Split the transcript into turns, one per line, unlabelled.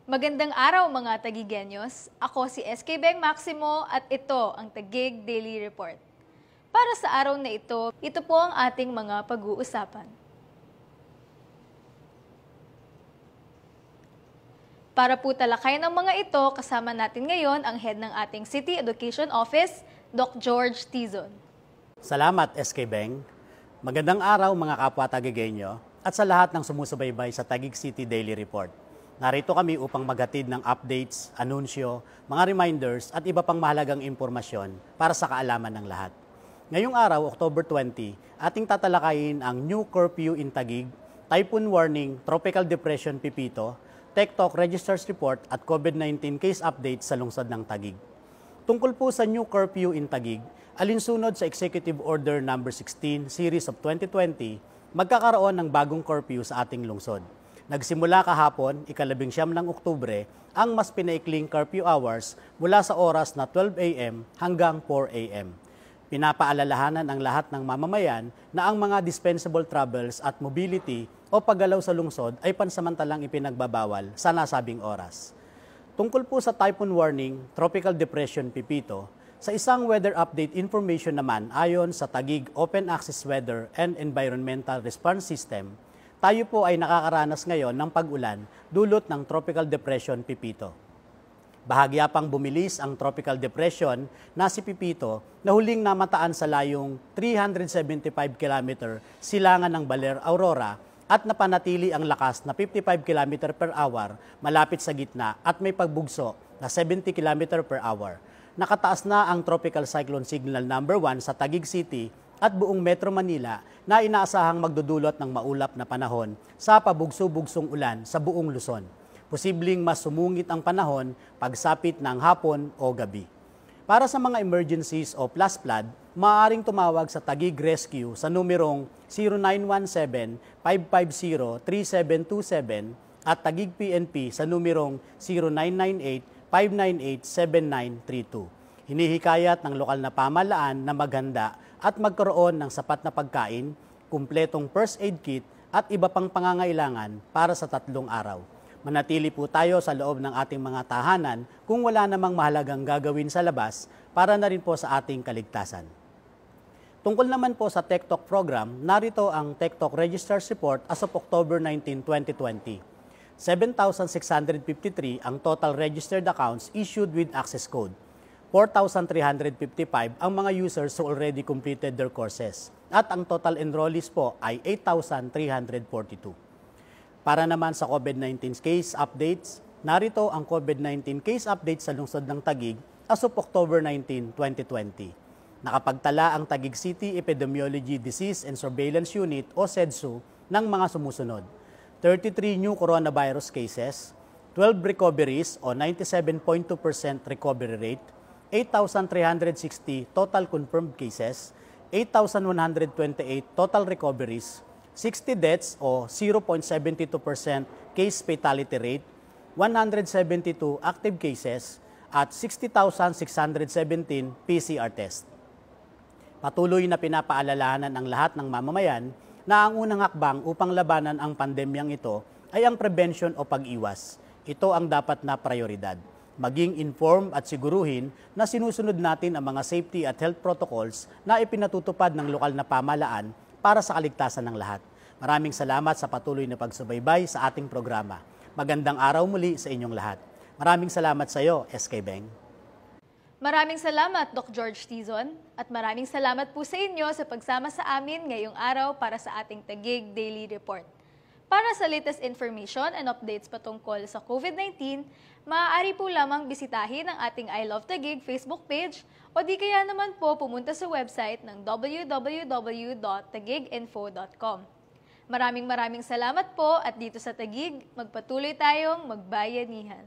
Magandang araw mga Tagigenyos. Ako si SK Beng Maximo at ito ang Taguig Daily Report. Para sa araw na ito po ang ating mga pag-uusapan. Para po talakay ng mga ito, kasama natin ngayon ang head ng ating City Education Office, Doc George Tizon.
Salamat SK Beng. Magandang araw mga kapwa Tagigenyo at sa lahat ng sumusubaybay sa Taguig City Daily Report. Narito kami upang maghatid ng updates, anunsyo, mga reminders at iba pang mahalagang impormasyon para sa kaalaman ng lahat. Ngayong araw, October 20, ating tatalakayin ang new curfew in Taguig, typhoon warning, tropical depression Pipito, TechTalk Registers Report at COVID-19 case update sa lungsod ng Taguig. Tungkol po sa new curfew in Taguig, alinsunod sa Executive Order No. 16 Series of 2020, magkakaroon ng bagong curfew sa ating lungsod. Nagsimula kahapon, ika-19 ng Oktubre, ang mas pinaikling curfew hours mula sa oras na 12 a.m. hanggang 4 a.m. Pinapaalalahanan ang lahat ng mamamayan na ang mga dispensable travels at mobility o paggalaw sa lungsod ay pansamantalang ipinagbabawal sa nasabing oras. Tungkol po sa typhoon warning, tropical depression Pipito, sa isang weather update information naman ayon sa Taguig Open Access Weather and Environmental Response System, tayo po ay nakakaranas ngayon ng pag-ulan dulot ng Tropical Depression Pipito. Bahagya pang bumilis ang Tropical Depression na si Pipito na huling namataan sa layong 375 km silangan ng Baler, Aurora at napanatili ang lakas na 55 km per hour malapit sa gitna at may pagbugso na 70 km per hour. Nakataas na ang Tropical Cyclone Signal No. 1 sa Taguig City at buong Metro Manila na inaasahang magdudulot ng maulap na panahon sa pabugso-bugsong ulan sa buong Luzon. Posibleng mas sumungit ang panahon pagsapit ng hapon o gabi. Para sa mga emergencies o flash flood, maaaring tumawag sa Taguig Rescue sa numerong 0917-550-3727 at Taguig PNP sa numerong 0998-598-7932. Hinihikayat ng lokal na pamahalaan na maghanda at magkaroon ng sapat na pagkain, kumpletong first aid kit at iba pang pangangailangan para sa 3 araw. Manatili po tayo sa loob ng ating mga tahanan kung wala namang mahalagang gagawin sa labas para na rin po sa ating kaligtasan. Tungkol naman po sa TechTalk program, narito ang TechTalk Registers Report as of October 19, 2020. 7,653 ang total registered accounts issued with access code. 4,355 ang mga users who already completed their courses. At ang total enrollees po ay 8,342. Para naman sa COVID-19 case updates, narito ang COVID-19 case update sa lungsod ng Taguig as of October 19, 2020. Nakapagtala ang Taguig City Epidemiology Disease and Surveillance Unit o SEDSU ng mga sumusunod. 33 new coronavirus cases, 12 recoveries o 97.2% recovery rate, 8,360 total confirmed cases, 8,128 total recoveries, 60 deaths o 0.72% case fatality rate, 172 active cases, at 60,617 PCR test. Patuloy na pinapaalalahanan ang lahat ng mamamayan na ang unang hakbang upang labanan ang pandemyang ito ay ang prevention o pag-iwas. Ito ang dapat na prioridad. Maging inform at siguruhin na sinusunod natin ang mga safety at health protocols na ipinatutupad ng lokal na pamahalaan para sa kaligtasan ng lahat. Maraming salamat sa patuloy na pagsubaybay sa ating programa. Magandang araw muli sa inyong lahat. Maraming salamat sa iyo, SK Beng.
Maraming salamat, Doc George Tizon, at maraming salamat po sa inyo sa pagsama sa amin ngayong araw para sa ating Taguig Daily Report. Para sa latest information and updates patungkol sa COVID-19, maaari po lamang bisitahin ang ating I Love Taguig Facebook page o di kaya naman po pumunta sa website ng www.taguiginfo.com. Maraming salamat po at dito sa Taguig, magpatuloy tayong magbayanihan.